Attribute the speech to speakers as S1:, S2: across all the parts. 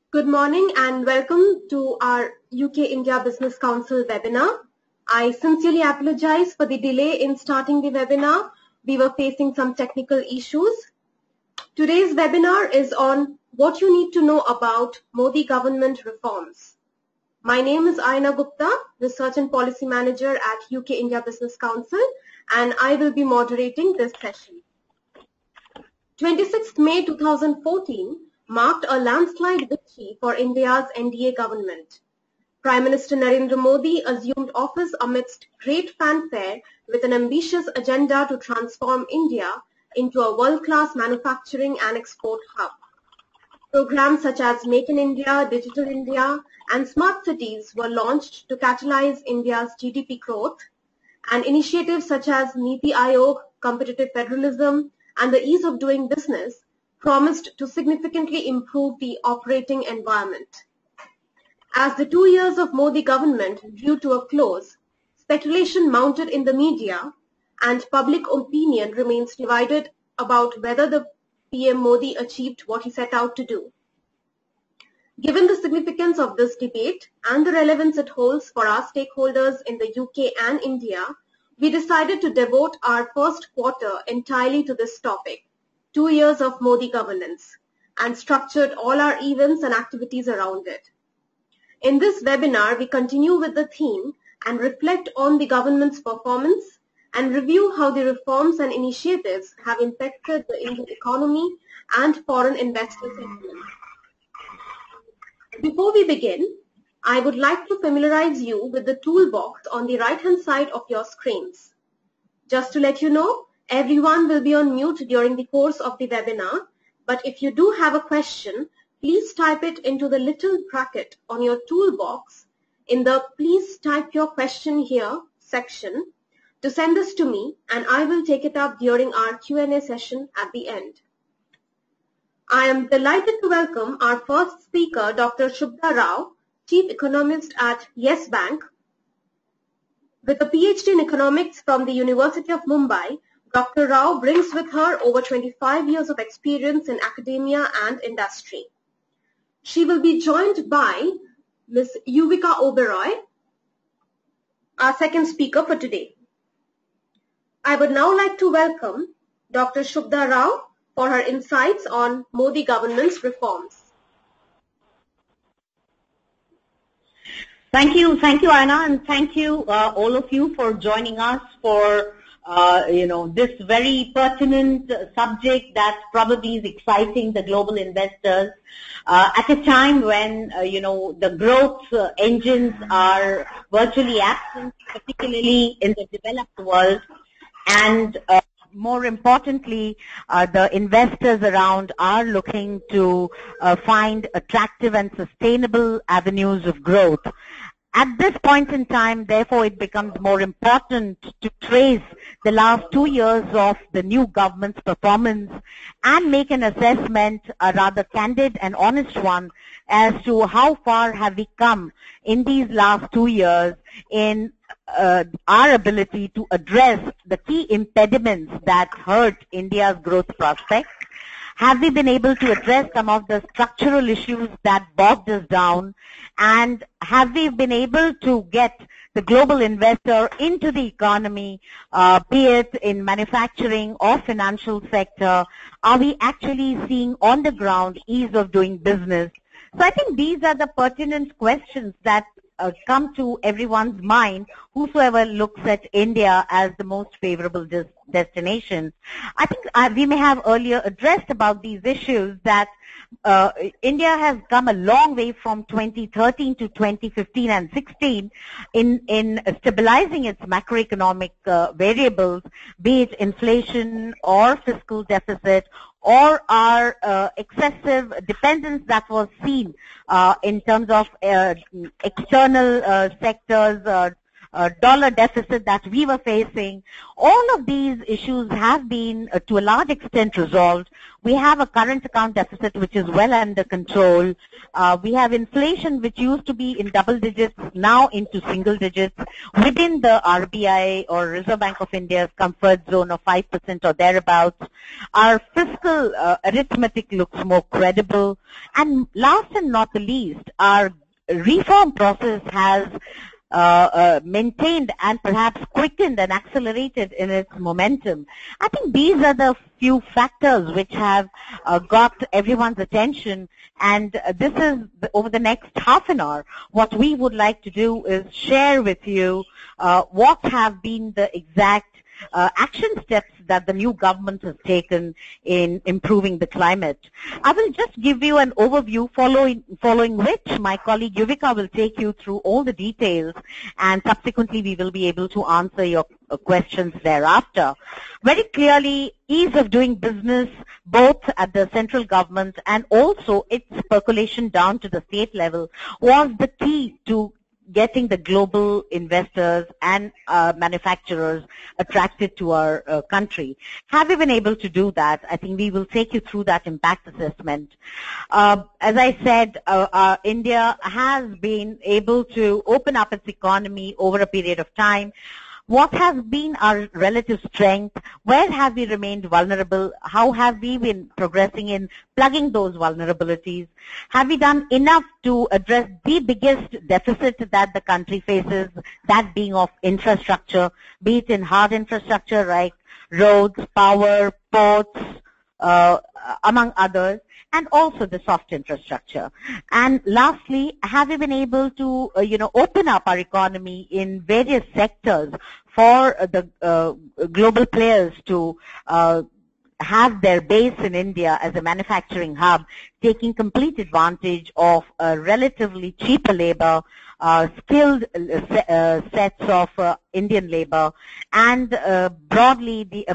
S1: Good morning and welcome to our UK-India Business Council webinar. I sincerely apologize for the delay in starting the webinar. We were facing some technical issues. Today's webinar is on what you need to know about Modi government reforms. My name is Aina Gupta, Research and Policy Manager at UK-India Business Council, and I will be moderating this session. 26th May 2014 marked a landslide victory for India's NDA government. Prime Minister Narendra Modi assumed office amidst great fanfare with an ambitious agenda to transform India into a world-class manufacturing and export hub. Programs such as Make in India, Digital India, and Smart Cities were launched to catalyze India's GDP growth, and initiatives such as Niti Aayog, competitive federalism, and the ease of doing business promised to significantly improve the operating environment. As the 2 years of Modi government drew to a close, speculation mounted in the media and public opinion remains divided about whether the PM Modi achieved what he set out to do. Given the significance of this debate and the relevance it holds for our stakeholders in the UK and India, we decided to devote our first quarter entirely to this topic, 2 years of Modi governance, and structured all our events and activities around it. In this webinar, we continue with the theme and reflect on the government's performance and review how the reforms and initiatives have impacted the Indian economy and foreign investor sentiment. Before we begin, I would like to familiarize you with the toolbox on the right-hand side of your screens. Just to let you know, everyone will be on mute during the course of the webinar, but if you do have a question, please type it into the little bracket on your toolbox in the Please Type Your Question Here section to send this to me, and I will take it up during our Q&A session at the end. I am delighted to welcome our first speaker, Dr. Shubhra Rao, Chief Economist at Yes Bank. With a PhD in economics from the University of Mumbai, Dr. Rao brings with her over 25 years of experience in academia and industry. She will be joined by Ms. Yuvika Oberoi, our second speaker for today. I would now like to welcome Dr. Shubhra Rao for her insights on Modi government's reforms.
S2: Thank you, Anna, and thank you all of you for joining us for this very pertinent subject that probably is exciting the global investors at a time when the growth engines are virtually absent, particularly in the developed world, and more importantly, the investors around are looking to find attractive and sustainable avenues of growth. At this point in time, therefore, it becomes more important to trace the last 2 years of the new government's performance and make an assessment, a rather candid and honest one, as to how far have we come in these last 2 years in our ability to address the key impediments that hurt India's growth prospects. Have we been able to address some of the structural issues that bogged us down? And have we been able to get the global investor into the economy, be it in manufacturing or financial sector? Are we actually seeing on the ground ease of doing business? So I think these are the pertinent questions that come to everyone's mind, whosoever looks at India as the most favorable destination. I think we may have earlier addressed about these issues that India has come a long way from 2013 to 2015 and 16 in stabilizing its macroeconomic variables, be it inflation or fiscal deficit or our excessive dependence that was seen in terms of external sectors, dollar deficit that we were facing. All of these issues have been to a large extent resolved. We have a current account deficit which is well under control. We have inflation which used to be in double digits, now into single digits, within the RBI or Reserve Bank of India's comfort zone of 5% or thereabouts. Our fiscal arithmetic looks more credible. And last and not the least, our reform process has maintained and perhaps quickened and accelerated in its momentum. I think these are the few factors which have got everyone's attention, and this is over the next half an hour. What we would like to do is share with you what have been the exact action steps that the new government has taken in improving the climate. I will just give you an overview, following which my colleague Yuvika will take you through all the details, and subsequently we will be able to answer your questions thereafter. Very clearly, ease of doing business both at the central government and also its percolation down to the state level was the key to getting the global investors and manufacturers attracted to our country. Have we been able to do that? I think we will take you through that impact assessment. As I said, India has been able to open up its economy over a period of time. What has been our relative strength? Where have we remained vulnerable? How have we been progressing in plugging those vulnerabilities? Have we done enough to address the biggest deficit that the country faces, that being of infrastructure, be it in hard infrastructure like roads, power, ports, among others, and also the soft infrastructure? And lastly, have we been able to, open up our economy in various sectors for the global players to have their base in India as a manufacturing hub, taking complete advantage of relatively cheaper labor, skilled sets of Indian labor, and broadly the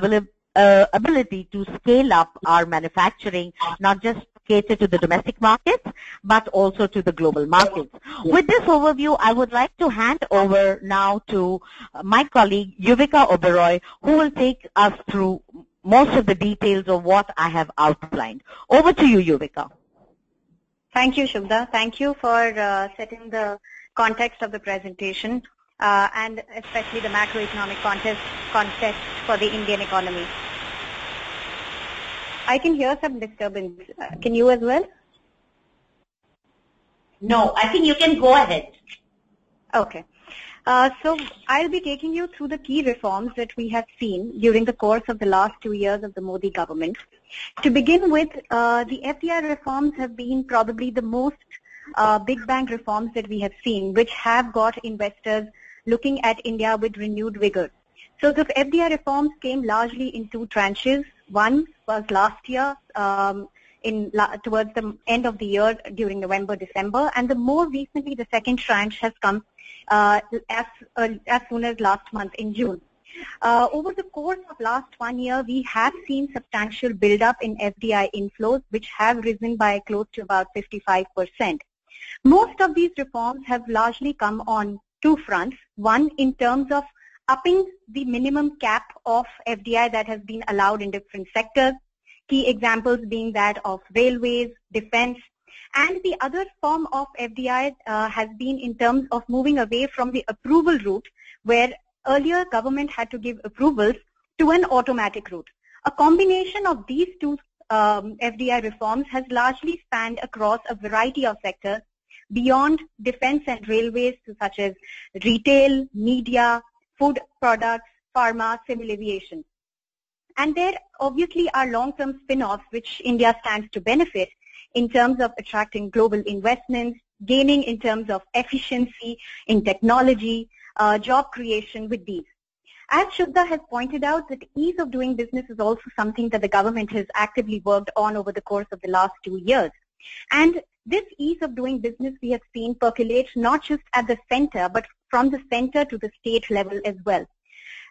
S2: ability to scale up our manufacturing, not just cater to the domestic markets, but also to the global markets. With this overview, I would like to hand over now to my colleague, Yuvika Oberoi, who will take us through most of the details of what I have outlined. Over to you, Yuvika.
S3: Thank you, Shubda. Thank you for setting the context of the presentation and especially the macroeconomic context for the Indian economy. I can hear some disturbance. Can you as well?
S2: No, I think you can go ahead.
S3: Okay. So I'll be taking you through the key reforms that we have seen during the course of the last 2 years of the Modi government. To begin with, the FDI reforms have been probably the most big bang reforms that we have seen, which have got investors looking at India with renewed vigor. So the FDI reforms came largely in two tranches. One was last year, towards the end of the year during November, December, and the more recently the second tranche has come as soon as last month in June. Over the course of last 1 year, we have seen substantial build-up in FDI inflows, which have risen by close to about 55%. Most of these reforms have largely come on two fronts. One, in terms of upping the minimum cap of FDI that has been allowed in different sectors, key examples being that of railways, defense, and the other form of FDI has been in terms of moving away from the approval route, where earlier government had to give approvals, to an automatic route. A combination of these two FDI reforms has largely spanned across a variety of sectors beyond defense and railways, such as retail, media, food products, pharma, civil aviation. And there obviously are long-term spin-offs which India stands to benefit in terms of attracting global investments, gaining in terms of efficiency in technology, job creation with these. As Shubda has pointed out, that ease of doing business is also something that the government has actively worked on over the course of the last 2 years. And this ease of doing business we have seen percolate not just at the center, but from the center to the state level as well.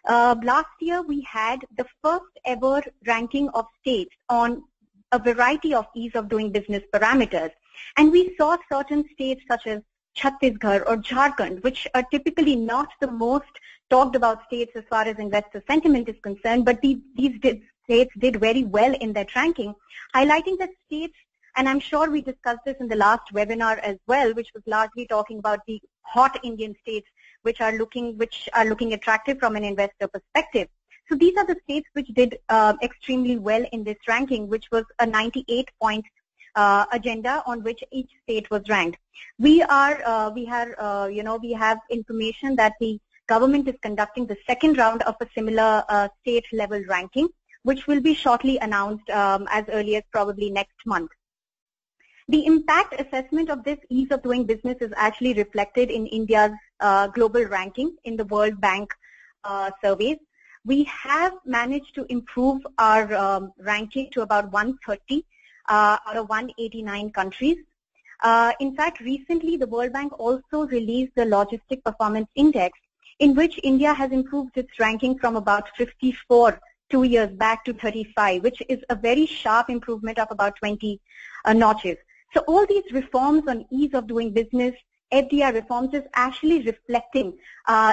S3: Last year we had the first ever ranking of states on a variety of ease of doing business parameters. And we saw certain states such as Chhattisgarh or Jharkhand, which are typically not the most talked about states as far as investor sentiment is concerned, but these states did very well in that ranking, highlighting that states, and I'm sure we discussed this in the last webinar as well, which was largely talking about the hot Indian states which are looking attractive from an investor perspective. So these are the states which did extremely well in this ranking, which was a 98-point agenda on which each state was ranked. We have information that the government is conducting the second round of a similar state level ranking, which will be shortly announced as early as probably next month. The impact assessment of this ease of doing business is actually reflected in India's global ranking in the World Bank surveys. We have managed to improve our ranking to about 130 out of 189 countries. In fact, recently the World Bank also released the Logistic Performance Index, in which India has improved its ranking from about 54 2 years back to 35, which is a very sharp improvement of about 20 notches. So all these reforms on ease of doing business, FDI reforms, is actually reflecting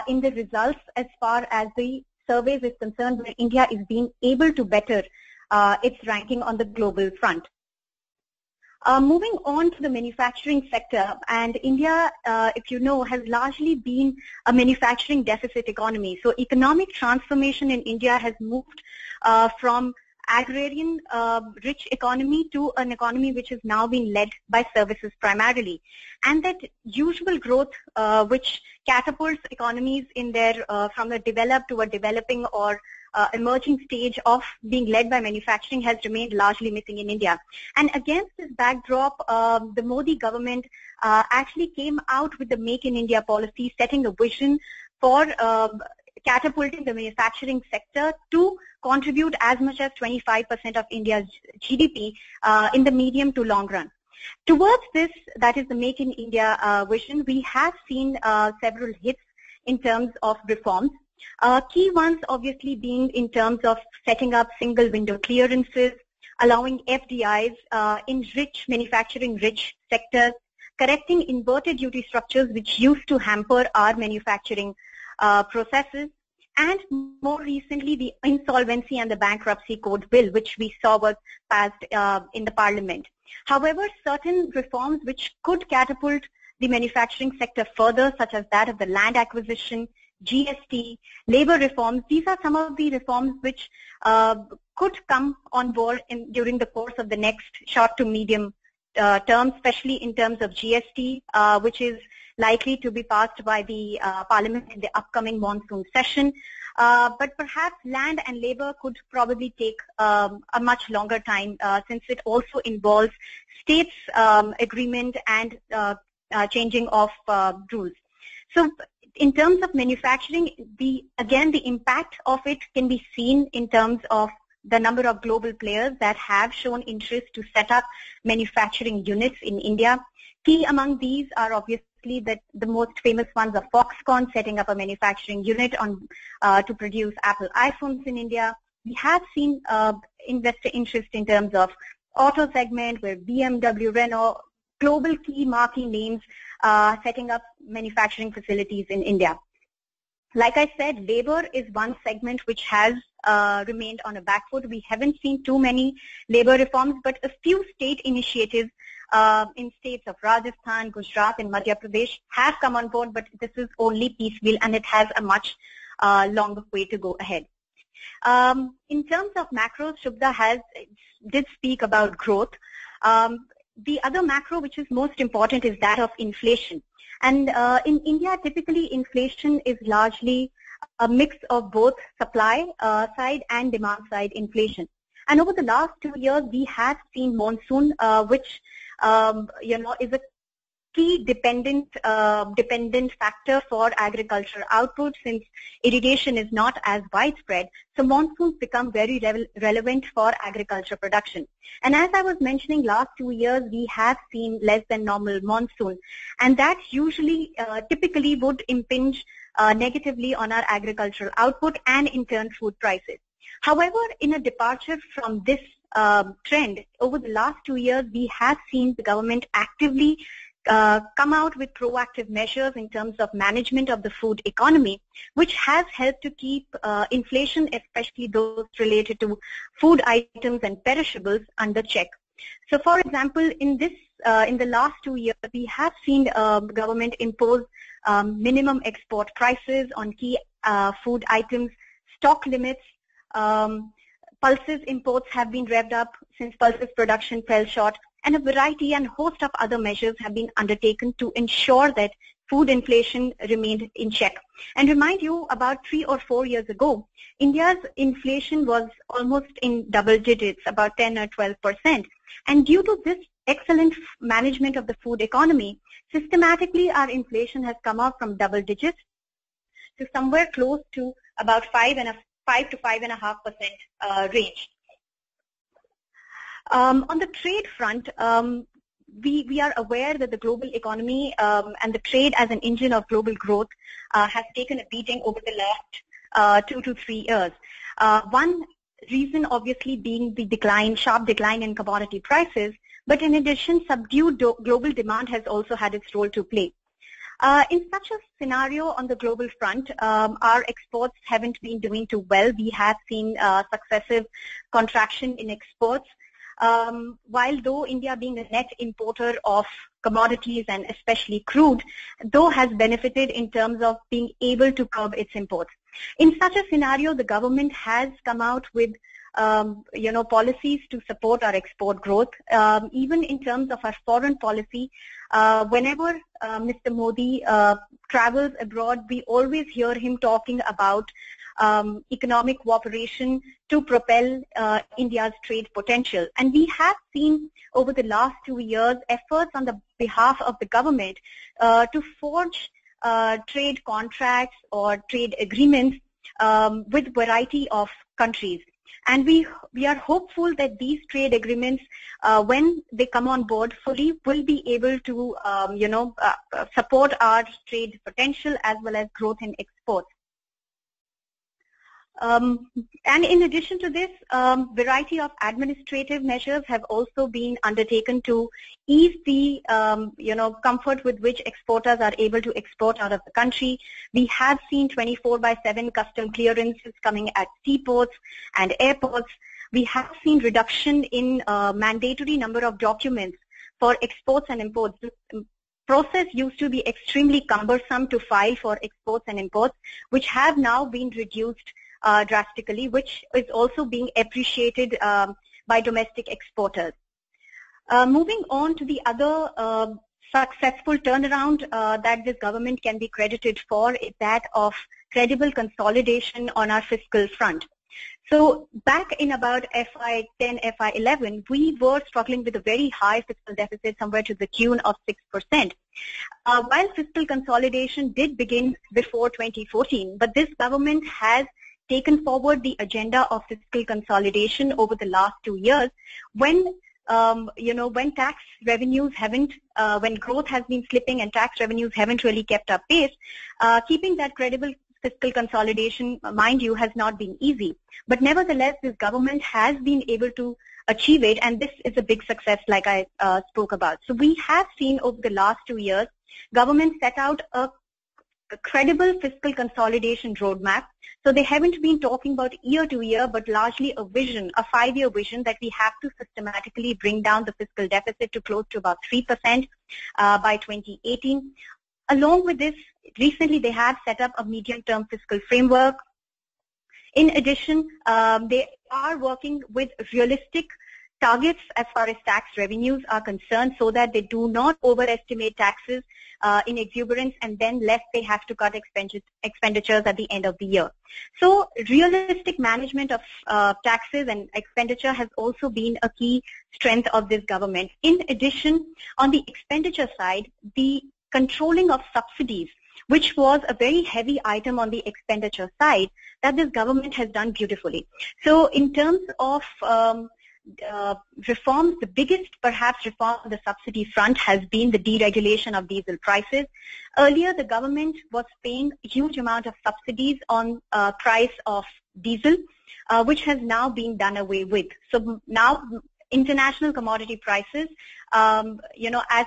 S3: in the results as far as the surveys is concerned, where India is being able to better its ranking on the global front. Moving on to the manufacturing sector, and India, if you know, has largely been a manufacturing deficit economy. So economic transformation in India has moved from agrarian rich economy to an economy which is now being led by services primarily. And that usual growth which catapults economies in their from a developed to a developing or emerging stage of being led by manufacturing has remained largely missing in India. And against this backdrop, the Modi government actually came out with the Make in India policy, setting a vision for catapulting the manufacturing sector to contribute as much as 25% of India's GDP in the medium to long run. Towards this, that is the Make in India vision, we have seen several hits in terms of reforms. Key ones obviously being in terms of setting up single window clearances, allowing FDIs in manufacturing-rich sectors, correcting inverted duty structures which used to hamper our manufacturing processes, and more recently the Insolvency and the Bankruptcy Code Bill, which we saw was passed in the Parliament. However, certain reforms which could catapult the manufacturing sector further, such as that of the land acquisition, GST, labor reforms, these are some of the reforms which could come on board during the course of the next short to medium term, especially in terms of GST, which is likely to be passed by the Parliament in the upcoming monsoon session. But perhaps land and labor could probably take a much longer time since it also involves states' agreement and changing of rules. So in terms of manufacturing, the impact of it can be seen in terms of the number of global players that have shown interest to set up manufacturing units in India. Key among these are obviously that the most famous ones are Foxconn setting up a manufacturing unit to produce Apple iPhones in India. We have seen investor interest in terms of auto segment, where BMW, Renault, global key marquee names setting up manufacturing facilities in India. Like I said, labor is one segment which has remained on a back foot. We haven't seen too many labor reforms, but a few state initiatives in states of Rajasthan, Gujarat and Madhya Pradesh have come on board, but this is only piecemeal and it has a much longer way to go ahead. In terms of macros, Shubhda did speak about growth. The other macro which is most important is that of inflation. And in India, typically inflation is largely a mix of both supply side and demand side inflation. And over the last 2 years, we have seen monsoon, which is a key dependent factor for agricultural output, since irrigation is not as widespread. So monsoons become very relevant for agriculture production. And as I was mentioning, last 2 years we have seen less than normal monsoon, and that usually typically would impinge negatively on our agricultural output and in turn food prices. However, in a departure from this trend, over the last 2 years we have seen the government actively come out with proactive measures in terms of management of the food economy, which has helped to keep inflation, especially those related to food items and perishables, under check. So, for example, in the last 2 years, we have seen government impose minimum export prices on key food items, stock limits. Pulses imports have been revved up since pulses production fell short, and a variety and host of other measures have been undertaken to ensure that food inflation remained in check. And remind you, about 3 or 4 years ago, India's inflation was almost in double digits, about 10 or 12%. And due to this excellent management of the food economy, systematically our inflation has come up from double digits to somewhere close to about 5 to 5.5% range. On the trade front, we are aware that the global economy and the trade as an engine of global growth has taken a beating over the last 2 to 3 years. One reason obviously being the sharp decline in commodity prices, but in addition, subdued global demand has also had its role to play. In such a scenario on the global front, our exports haven't been doing too well. We have seen successive contraction in exports. While though India being a net importer of commodities and especially crude, though has benefited in terms of being able to curb its imports. In such a scenario, the government has come out with policies to support our export growth. Even in terms of our foreign policy, whenever Mr. Modi travels abroad, we always hear him talking about economic cooperation to propel India's trade potential. And we have seen over the last 2 years efforts on the behalf of the government to forge trade contracts or trade agreements with variety of countries. And we are hopeful that these trade agreements, when they come on board fully, will be able to support our trade potential as well as growth in exports. And in addition to this, variety of administrative measures have also been undertaken to ease the comfort with which exporters are able to export out of the country. We have seen 24/7 custom clearances coming at seaports and airports. We have seen reduction in mandatory number of documents for exports and imports. The process used to be extremely cumbersome to file for exports and imports, which have now been reduced drastically, which is also being appreciated by domestic exporters. Moving on to the other successful turnaround that this government can be credited for is that of credible consolidation on our fiscal front. So back in about FY10, FY11, we were struggling with a very high fiscal deficit, somewhere to the tune of 6%. While fiscal consolidation did begin before 2014, but this government has taken forward the agenda of fiscal consolidation over the last 2 years when tax revenues haven't, when growth has been slipping and tax revenues haven't really kept up pace, keeping that credible fiscal consolidation, mind you, has not been easy. But nevertheless, this government has been able to achieve it, and this is a big success like I spoke about. So we have seen over the last 2 years, government set out a credible fiscal consolidation roadmap. So they haven't been talking about year to year, but largely a vision, a 5-year vision that we have to systematically bring down the fiscal deficit to close to about 3% by 2018. Along with this, recently they have set up a medium-term fiscal framework. In addition, they are working with realistic targets as far as tax revenues are concerned so that they do not overestimate taxes in exuberance and then lest they have to cut expenditures at the end of the year. So realistic management of taxes and expenditure has also been a key strength of this government. In addition, on the expenditure side, the controlling of subsidies, which was a very heavy item on the expenditure side, that this government has done beautifully. So in terms of reforms, the biggest perhaps reform on the subsidy front has been the deregulation of diesel prices. Earlier, the government was paying a huge amount of subsidies on price of diesel, which has now been done away with. So now international commodity prices, as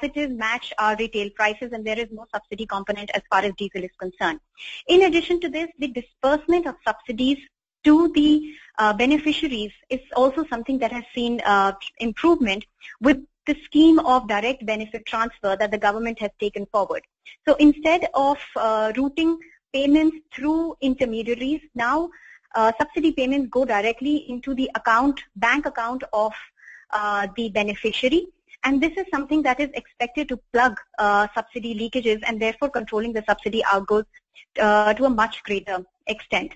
S3: it is match our retail prices, and there is no subsidy component as far as diesel is concerned. In addition to this, the disbursement of subsidies to the beneficiaries is also something that has seen improvement with the scheme of direct benefit transfer that the government has taken forward. So instead of routing payments through intermediaries, now subsidy payments go directly into the bank account of the beneficiary, and this is something that is expected to plug subsidy leakages and therefore controlling the subsidy outgoes to a much greater extent.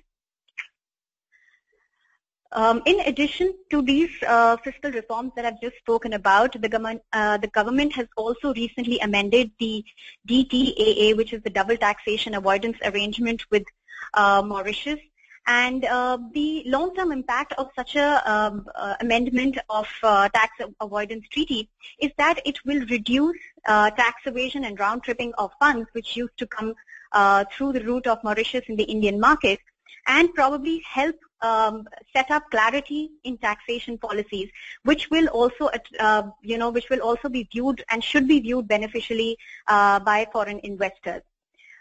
S3: In addition to these fiscal reforms that I've just spoken about, the government has also recently amended the DTAA, which is the Double Taxation Avoidance Arrangement with Mauritius. And the long-term impact of such a amendment of tax avoidance treaty is that it will reduce tax evasion and round-tripping of funds which used to come through the route of Mauritius in the Indian market, and probably help set up clarity in taxation policies, which will also, be viewed and should be viewed beneficially by foreign investors.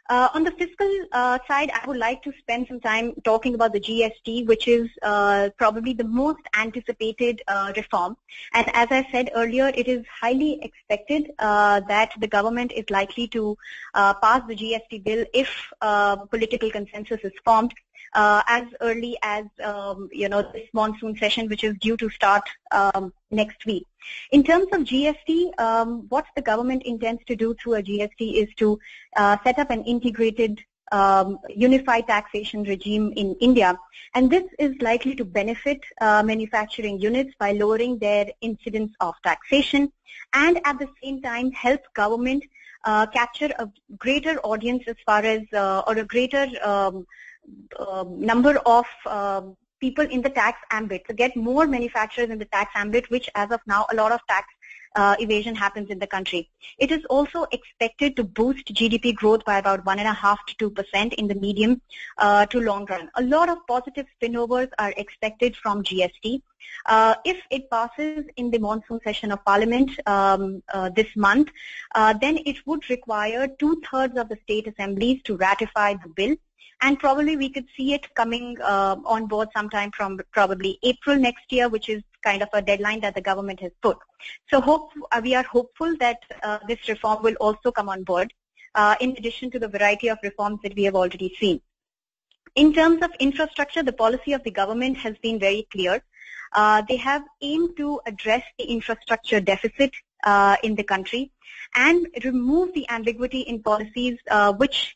S3: On the fiscal side, I would like to spend some time talking about the GST, which is probably the most anticipated reform. And as I said earlier, it is highly expected that the government is likely to pass the GST bill if political consensus is formed as early as this monsoon session, which is due to start next week. In terms of GST, what the government intends to do through a GST is to set up an integrated unified taxation regime in India, and this is likely to benefit manufacturing units by lowering their incidence of taxation, and at the same time help government capture a greater audience as far as or a greater number of people in the tax ambit, to get more manufacturers in the tax ambit, which as of now a lot of tax evasion happens in the country. It is also expected to boost GDP growth by about 1.5 to 2% in the medium to long run. A lot of positive spillovers are expected from GST. If it passes in the monsoon session of Parliament this month, then it would require 2/3 of the state assemblies to ratify the bill. And probably we could see it coming on board sometime from probably April next year, which is kind of a deadline that the government has put. So we are hopeful that this reform will also come on board, in addition to the variety of reforms that we have already seen. In terms of infrastructure, the policy of the government has been very clear. They have aimed to address the infrastructure deficit in the country and remove the ambiguity in policies which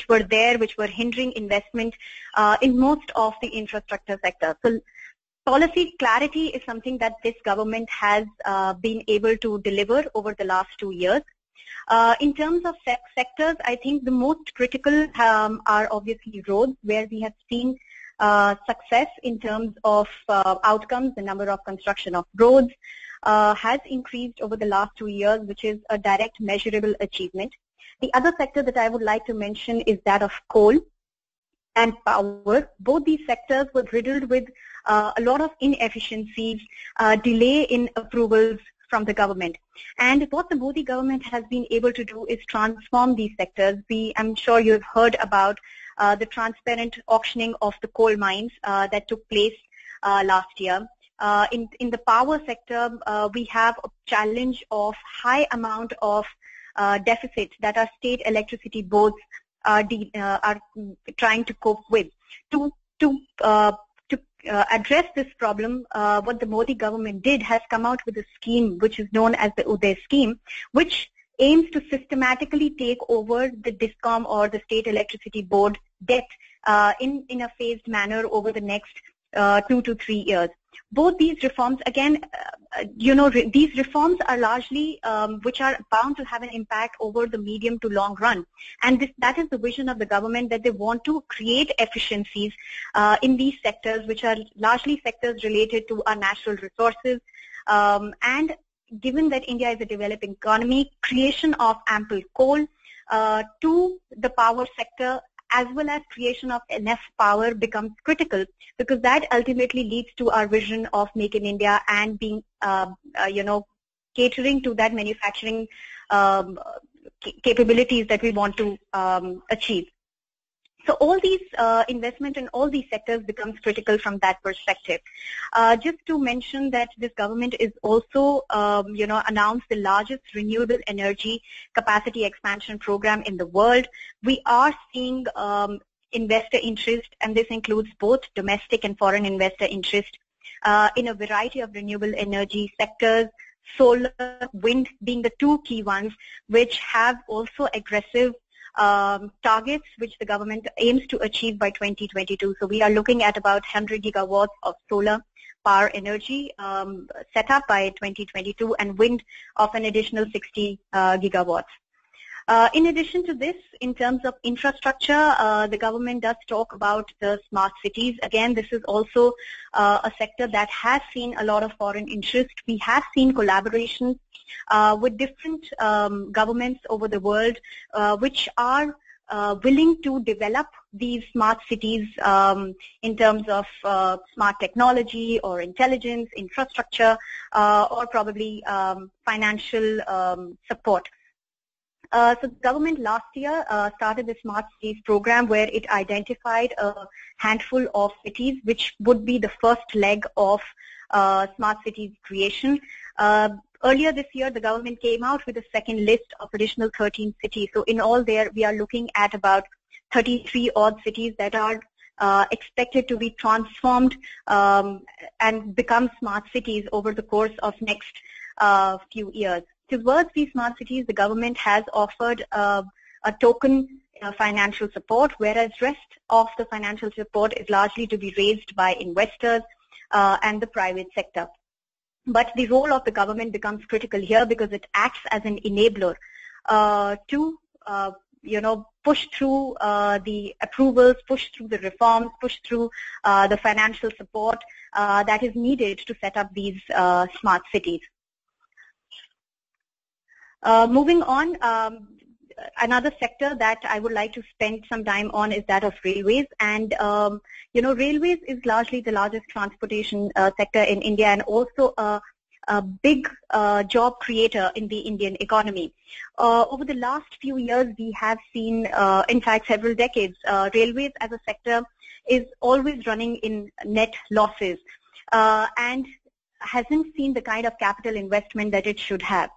S3: were hindering investment in most of the infrastructure sector. So policy clarity is something that this government has been able to deliver over the last 2 years. In terms of sectors, I think the most critical are obviously roads, where we have seen success in terms of outcomes. The number of construction of roads has increased over the last 2 years, which is a direct measurable achievement. The other sector that I would like to mention is that of coal and power. Both these sectors were riddled with a lot of inefficiencies, delay in approvals from the government. And what the Modi government has been able to do is transform these sectors. I'm sure you've heard about the transparent auctioning of the coal mines that took place last year. In the power sector, we have a challenge of high amount of deficit that our state electricity boards are trying to cope with. To address this problem, what the Modi government did has come out with a scheme which is known as the Uday scheme, which aims to systematically take over the DISCOM or the state electricity board debt in a phased manner over the next 2 to 3 years. Both these reforms, again, these reforms are largely which are bound to have an impact over the medium to long run. And that is the vision of the government, that they want to create efficiencies in these sectors, which are largely sectors related to our natural resources. And given that India is a developing economy, creation of ample coal to the power sector as well as creation of enough power becomes critical, because that ultimately leads to our vision of Make in India and being, catering to that manufacturing capabilities that we want to achieve. So all these investment in all these sectors becomes critical from that perspective. Just to mention that this government is also, announced the largest renewable energy capacity expansion program in the world. We are seeing investor interest, and this includes both domestic and foreign investor interest in a variety of renewable energy sectors, solar, wind being the two key ones, which have also aggressive targets which the government aims to achieve by 2022. So we are looking at about 100 gigawatts of solar power energy set up by 2022, and wind of an additional 60 gigawatts. In addition to this, in terms of infrastructure, the government does talk about the smart cities. Again, this is also a sector that has seen a lot of foreign interest. We have seen collaborations with different governments over the world which are willing to develop these smart cities in terms of smart technology or intelligence, infrastructure, or probably financial support. So the government last year started the Smart Cities program, where it identified a handful of cities which would be the first leg of smart cities creation. Earlier this year, the government came out with a second list of additional 13 cities. So in all there, we are looking at about 33 odd cities that are expected to be transformed and become smart cities over the course of next few years. Towards these smart cities, the government has offered a token financial support, whereas rest of the financial support is largely to be raised by investors and the private sector. But the role of the government becomes critical here, because it acts as an enabler to push through the approvals, push through the reforms, push through the financial support that is needed to set up these smart cities. Moving on, another sector that I would like to spend some time on is that of railways. And, railways is largely the largest transportation sector in India, and also a big job creator in the Indian economy. Over the last few years, we have seen, in fact, several decades, railways as a sector is always running in net losses and hasn't seen the kind of capital investment that it should have.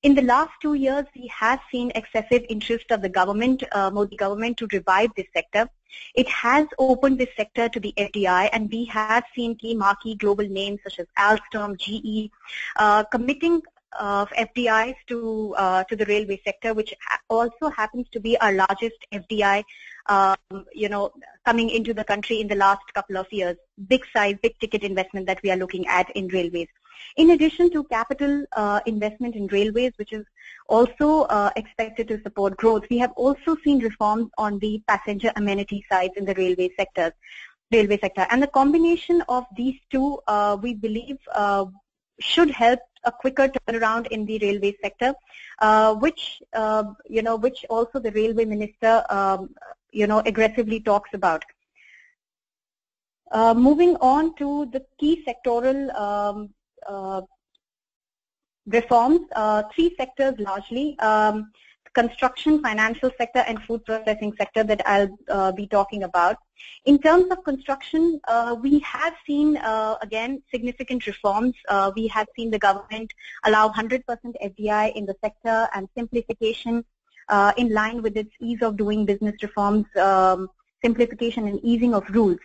S3: In the last 2 years, we have seen excessive interest of the government, Modi government, to revive this sector. It has opened this sector to the FDI, and we have seen key marquee global names such as Alstom, GE, committing FDIs to the railway sector, which also happens to be our largest FDI, coming into the country in the last couple of years. Big size, big ticket investment that we are looking at in railways. In addition to capital investment in railways, which is also expected to support growth, we have also seen reforms on the passenger amenity sides in the railway sector. And the combination of these two, we believe, should help a quicker turnaround in the railway sector, which also the railway minister, aggressively talks about. Moving on to the key sectoral reforms, three sectors largely, construction, financial sector, and food processing sector that I'll be talking about. In terms of construction, we have seen, again, significant reforms. We have seen the government allow 100% FDI in the sector and simplification in line with its ease of doing business reforms, simplification and easing of rules.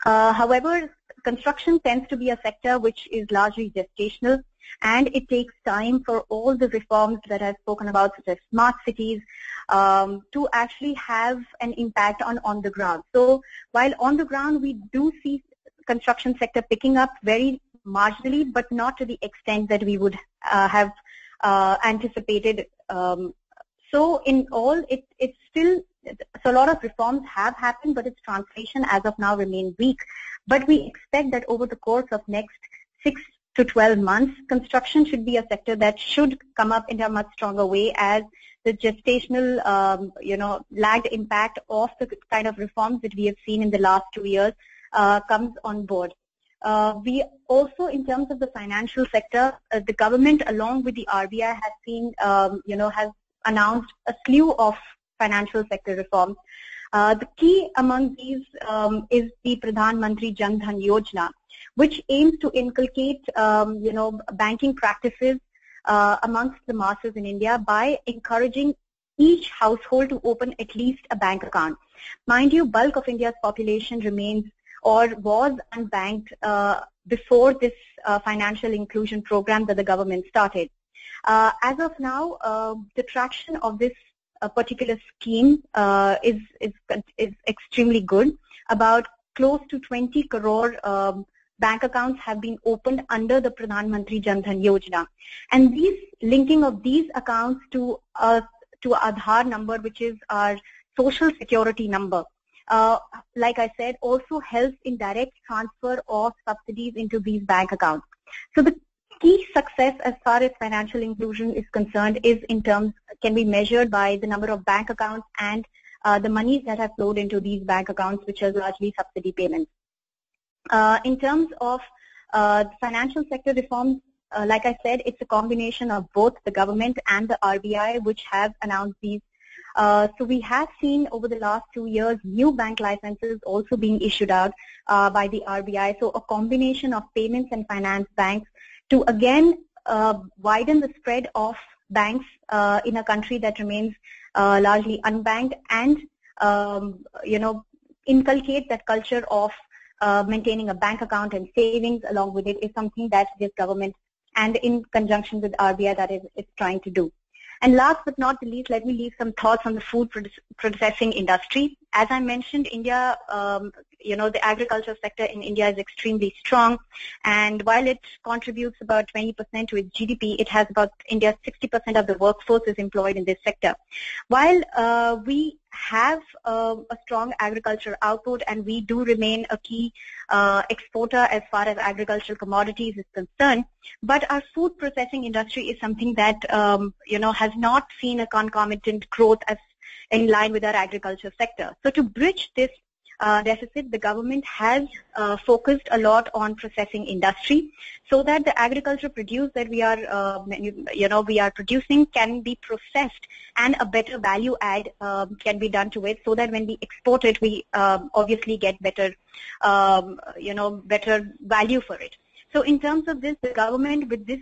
S3: However, construction tends to be a sector which is largely gestational, and it takes time for all the reforms that I've spoken about, such as smart cities, to actually have an impact on the ground. So while on the ground we do see construction sector picking up very marginally, but not to the extent that we would have anticipated. So in all, it's still, so a lot of reforms have happened, but its translation as of now remains weak. But we expect that over the course of next 6 to 12 months. Construction should be a sector that should come up in a much stronger way as the gestational, lagged impact of the kind of reforms that we have seen in the last 2 years comes on board. We also, in terms of the financial sector, the government, along with the RBI, has announced a slew of financial sector reforms. The key among these is the Pradhan Mantri Jan Dhan Yojana, which aims to inculcate, banking practices amongst the masses in India by encouraging each household to open at least a bank account. Mind you, bulk of India's population remains or was unbanked before this financial inclusion program that the government started. As of now, the traction of this particular scheme is extremely good. About close to 20 crore bank accounts have been opened under the Pradhan Mantri Jan Dhan Yojana, and these linking of these accounts to Aadhaar number, which is our social security number, like I said, also helps in direct transfer of subsidies into these bank accounts. So the key success as far as financial inclusion is concerned can be measured by the number of bank accounts and the monies that have flowed into these bank accounts, which are largely subsidy payments. In terms of financial sector reforms, like I said, it's a combination of both the government and the RBI which have announced these. So we have seen over the last 2 years new bank licenses also being issued out by the RBI. So a combination of payments and finance banks to again widen the spread of banks in a country that remains largely unbanked and inculcate that culture of maintaining a bank account and savings along with it is something that this government and in conjunction with RBI that is trying to do. And last but not the least, let me leave some thoughts on the food processing industry. As I mentioned, India, the agriculture sector in India is extremely strong, and while it contributes about 20% to its GDP, it has about India's 60% of the workforce is employed in this sector. While we have a strong agriculture output and we do remain a key exporter as far as agricultural commodities is concerned, but our food processing industry is something that has not seen a concomitant growth as in line with our agriculture sector. So to bridge this deficit, the government has focused a lot on processing industry so that the agriculture produce that we are producing can be processed and a better value add can be done to it, so that when we export it, we obviously get better value for it. So in terms of this, the government with this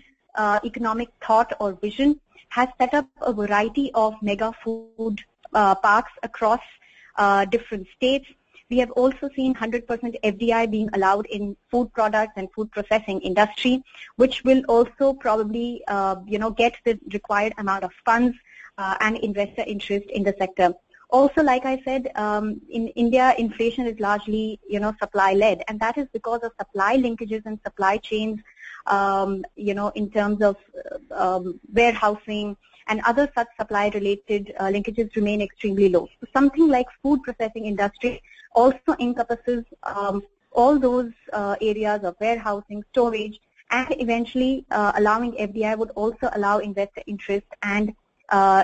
S3: economic thought or vision has set up a variety of mega food parks across different states. We have also seen 100% FDI being allowed in food products and food processing industry, which will also probably, get the required amount of funds and investor interest in the sector. Also, like I said, in India, inflation is largely, supply-led, and that is because of supply linkages and supply chains, in terms of warehousing and other such supply-related linkages remain extremely low. So something like food processing industry also encompasses all those areas of warehousing, storage, and eventually allowing FDI would also allow investor interest and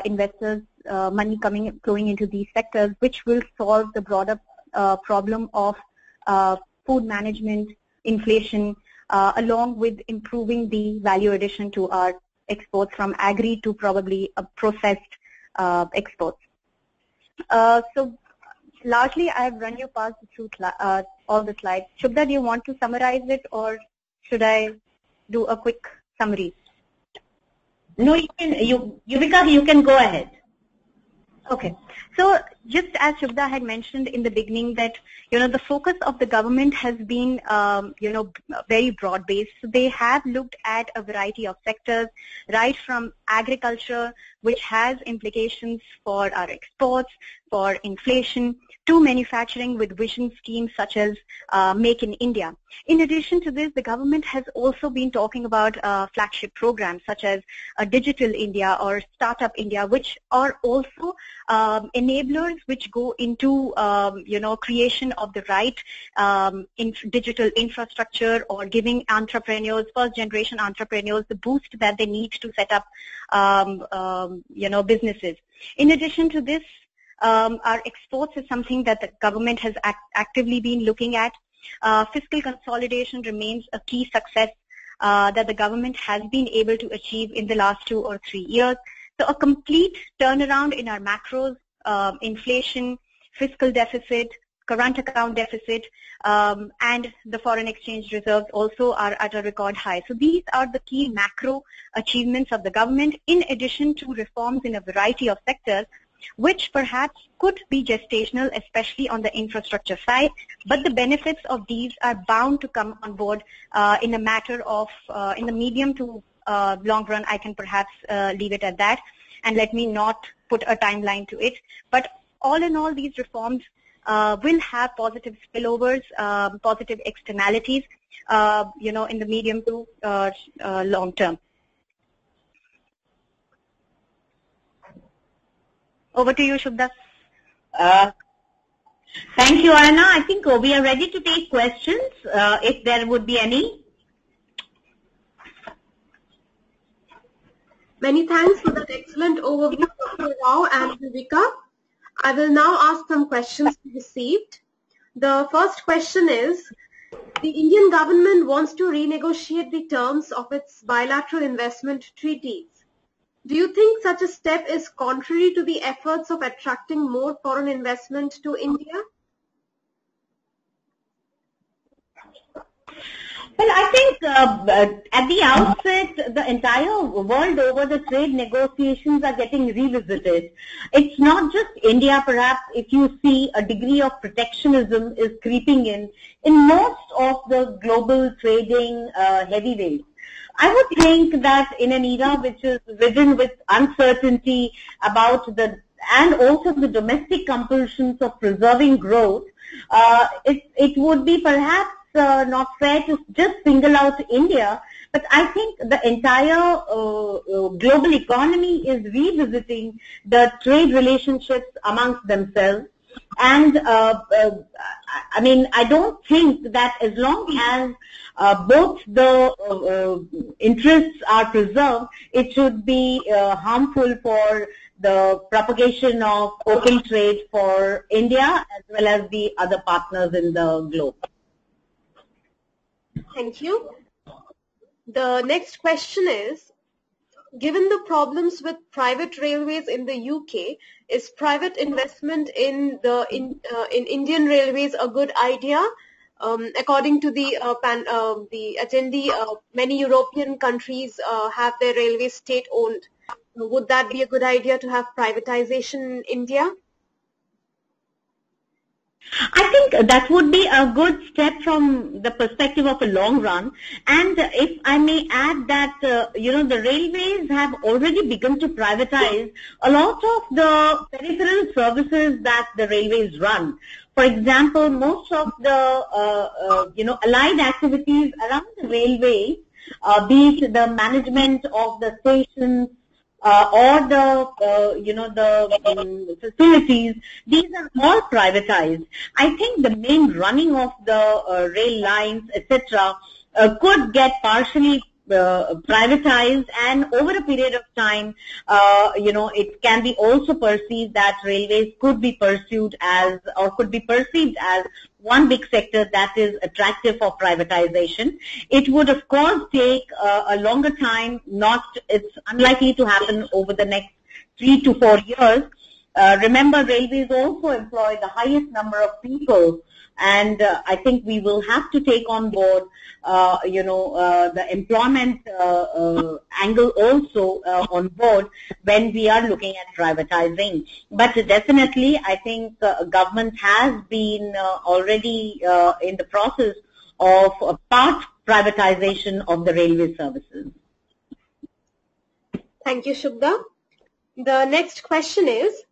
S3: investors' money flowing into these sectors, which will solve the broader problem of food management, inflation, along with improving the value addition to our exports from agri to probably processed exports. So largely, I have run you past through all the slides. Shubda, do you want to summarize it, or should I do a quick summary?
S2: No, Yuvika, you can go ahead.
S3: Okay. So just as Shubda had mentioned in the beginning that, the focus of the government has been, very broad-based. So they have looked at a variety of sectors, right from agriculture, which has implications for our exports, for inflation, to manufacturing with vision schemes such as Make in India. In addition to this, the government has also been talking about flagship programs such as Digital India or Startup India, which are also enablers resources which go into, creation of the right digital infrastructure, or giving entrepreneurs, first-generation entrepreneurs, the boost that they need to set up, businesses. In addition to this, our exports is something that the government has actively been looking at. Fiscal consolidation remains a key success that the government has been able to achieve in the last 2 or 3 years. So a complete turnaround in our macros, inflation, fiscal deficit, current account deficit, and the foreign exchange reserves also are at a record high. So these are the key macro achievements of the government, in addition to reforms in a variety of sectors, which perhaps could be gestational, especially on the infrastructure side. But the benefits of these are bound to come on board in a matter of, in the medium to long run. I can perhaps leave it at that, and let me not put a timeline to it. But all in all, these reforms will have positive spillovers, positive externalities, in the medium to long term. Over to you, Shubda.
S2: Thank you, Arana. I think we are ready to take questions, if there would be any.
S1: Many thanks for that excellent overview, Dr. Rao and Viveka. I will now ask some questions we received. The first question is, the Indian government wants to renegotiate the terms of its bilateral investment treaties. Do you think such a step is contrary to the efforts of attracting more foreign investment to India?
S2: Well, I think at the outset, the entire world over, the trade negotiations are getting revisited. It's not just India, perhaps, if you see a degree of protectionism is creeping in most of the global trading heavyweights. I would think that in an era which is ridden with uncertainty about and also the domestic compulsions of preserving growth, it would be perhaps not fair to just single out India, but I think the entire global economy is revisiting the trade relationships amongst themselves. And I mean, I don't think that as long as both the interests are preserved, it should be harmful for the propagation of open trade for India as well as the other partners in the globe.
S1: Thank you. The next question is, given the problems with private railways in the UK, is private investment in Indian railways a good idea? According to the attendee, many European countries have their railways state-owned. Would that be a good idea to have privatization in India?
S2: I think that would be a good step from the perspective of a long run. And if I may add that, the railways have already begun to privatize a lot of the peripheral services that the railways run. For example, most of the, allied activities around the railways, be it the management of the stations, or the facilities, these are all privatized. I think the main running of the rail lines, etc., could get partially privatized, and over a period of time, it can be also perceived that railways could be pursued as, or could be perceived as, one big sector that is attractive for privatization. It would, of course, take a longer time. It's unlikely to happen over the next 3 to 4 years. Remember, railways also employ the highest number of people, and I think we will have to take on board, the employment angle also on board when we are looking at privatizing. But definitely, I think government has been already in the process of part privatization of the railway services.
S1: Thank you, Shubda. The next question is,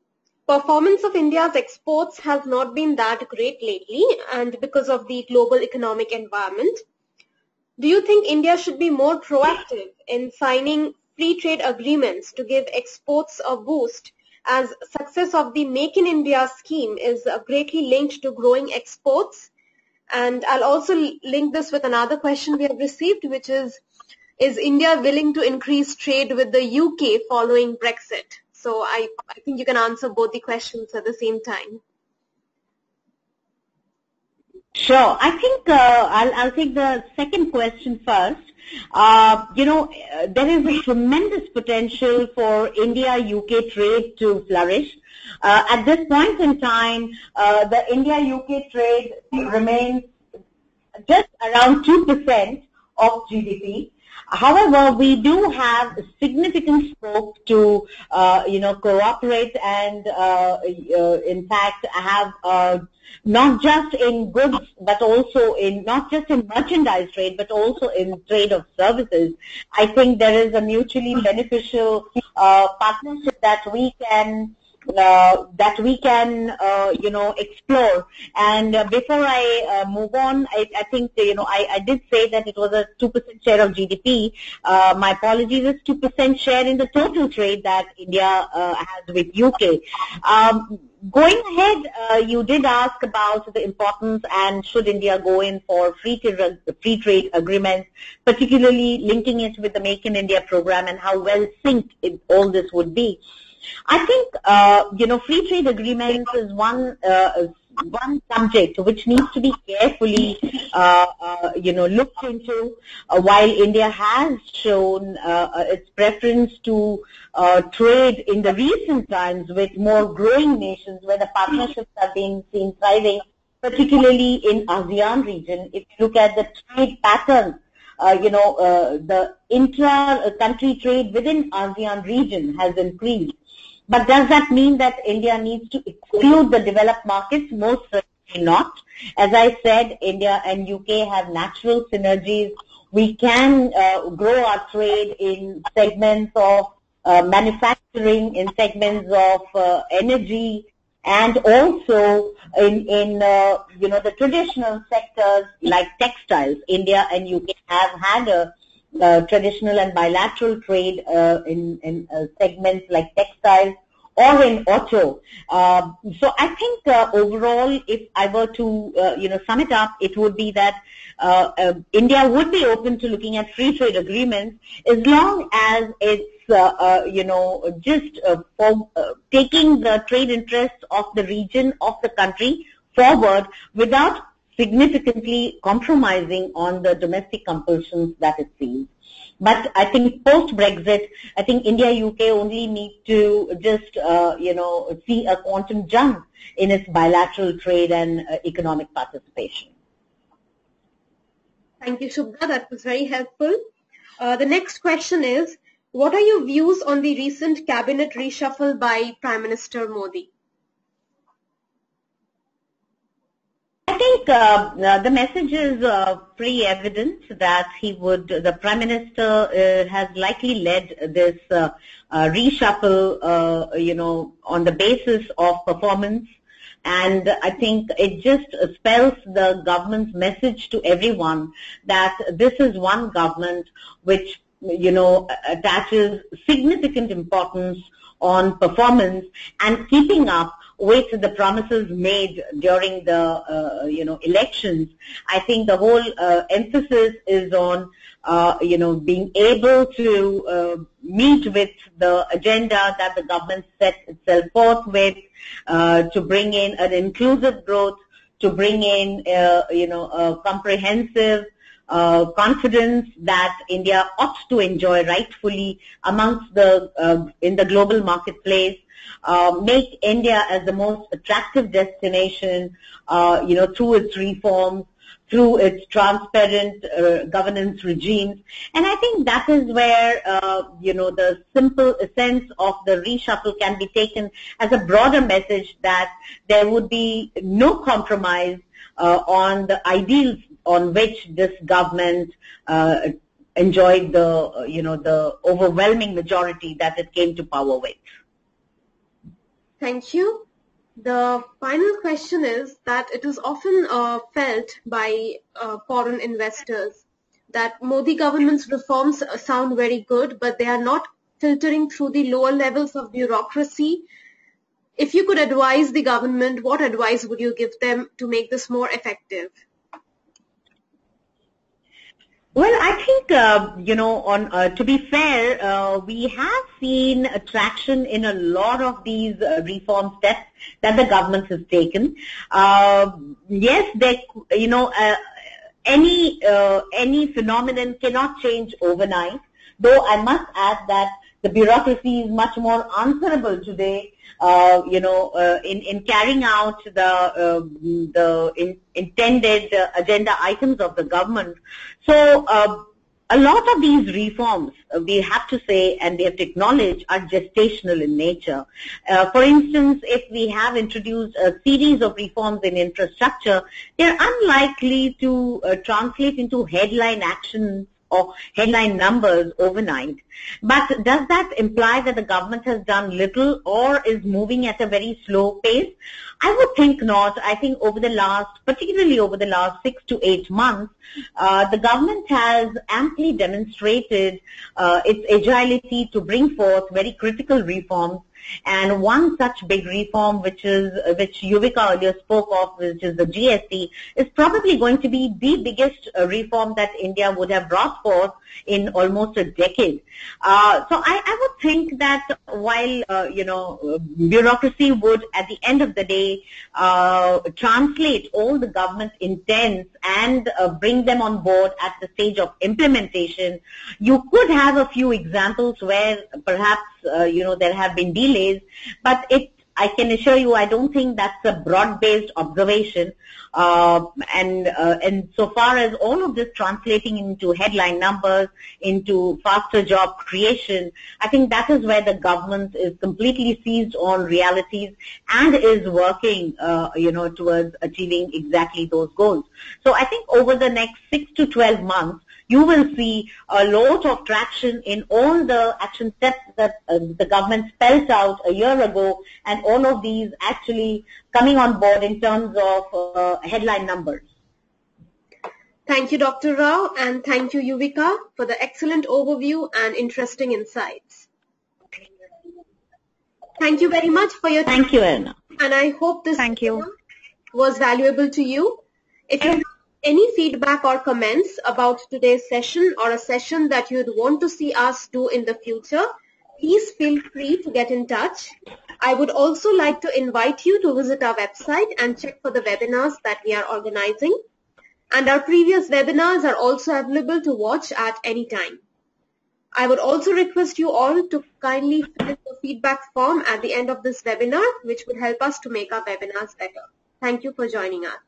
S1: performance of India's exports has not been that great lately, and because of the global economic environment. Do you think India should be more proactive in signing free trade agreements to give exports a boost as success of the Make in India scheme is greatly linked to growing exports. And I'll also link this with another question we have received, which is India willing to increase trade with the UK following Brexit? So I think you can answer both the questions at the same time.
S2: Sure. I think I'll take the second question first. There is a tremendous potential for India-UK trade to flourish. At this point in time, the India-UK trade remains just around 2% of GDP. However, we do have significant scope to, cooperate and, in fact, have not just in goods, but also in not just in merchandise trade, but also in trade of services. I think there is a mutually beneficial partnership that we can explore. And before I move on, I think, I did say that it was a 2% share of GDP. My apologies, it's 2% share in the total trade that India has with UK. Going ahead, you did ask about the importance and should India go in for free trade agreements, particularly linking it with the Make in India program and how well synced all this would be. I think, free trade agreements is one subject which needs to be carefully, looked into. While India has shown its preference to trade in the recent times with more growing nations where the partnerships are being seen thriving, particularly in ASEAN region. If you look at the trade pattern, the intra-country trade within ASEAN region has increased. But does that mean that India needs to exclude the developed markets? Most certainly not. As I said, India and UK have natural synergies. We can grow our trade in segments of manufacturing, in segments of energy, and also in the traditional sectors like textiles. India and UK have had a traditional and bilateral trade in segments like textiles or in auto. So I think overall, if I were to sum it up, it would be that India would be open to looking at free trade agreements as long as it's taking the trade interests of the region, of the country forward without significantly compromising on the domestic compulsions that it feels. But I think post-Brexit, I think India-UK only need to just, see a quantum jump in its bilateral trade and economic participation.
S1: Thank you, Shubhra. That was very helpful. The next question is, what are your views on the recent cabinet reshuffle by Prime Minister Modi?
S2: I think the message is pretty evident that the Prime Minister has likely led this reshuffle, on the basis of performance. And I think it just spells the government's message to everyone that this is one government which, attaches significant importance on performance and keeping up with the promises made during the, elections. I think the whole emphasis is on, being able to meet with the agenda that the government set itself forth with, to bring in an inclusive growth, to bring in, a comprehensive confidence that India ought to enjoy rightfully amongst in the global marketplace. Make India as the most attractive destination, through its reforms, through its transparent governance regimes. And I think that is where, the simple sense of the reshuffle can be taken as a broader message that there would be no compromise on the ideals on which this government enjoyed the overwhelming majority that it came to power with.
S1: Thank you. The final question is that it is often felt by foreign investors that Modi government's reforms sound very good, but they are not filtering through the lower levels of bureaucracy If you could advise the government, what advice would you give them to make this more effective?
S2: Well, I think, to be fair, we have seen traction in a lot of these reform steps that the government has taken. Yes, any phenomenon cannot change overnight, though I must add that the bureaucracy is much more answerable today, in carrying out the intended agenda items of the government. So a lot of these reforms, we have to say, and we have to acknowledge, are gestational in nature. For instance, if we have introduced a series of reforms in infrastructure, they're unlikely to translate into headline actions or headline numbers overnight. But does that imply that the government has done little or is moving at a very slow pace? I would think not. I think particularly over the last 6 to 8 months, the government has amply demonstrated its agility to bring forth very critical reforms. And one such big reform, which Yuvika earlier spoke of, which is the GST, is probably going to be the biggest reform that India would have brought forth in almost a decade. So I would think that while bureaucracy would, at the end of the day, translate all the government intents and bring them on board at the stage of implementation, you could have a few examples where perhaps there have been delays, but I can assure you, I don't think that's a broad-based observation. And so far as all of this translating into headline numbers, into faster job creation, I think that is where the government is completely seized on realities and is working, towards achieving exactly those goals. So I think over the next 6 to 12 months, you will see a lot of traction in all the action steps that the government spelled out a year ago, and all of these actually coming on board in terms of headline numbers.
S1: Thank you, Dr. Rao, and thank you, Yuvika, for the excellent overview and interesting insights. Thank you very much for your time.
S2: Thank you, Anna.
S1: And I hope this was valuable to you. If you have any feedback or comments about today's session or a session that you'd want to see us do in the future, please feel free to get in touch. I would also like to invite you to visit our website and check for the webinars that we are organizing. And our previous webinars are also available to watch at any time. I would also request you all to kindly fill in the feedback form at the end of this webinar, which would help us to make our webinars better. Thank you for joining us.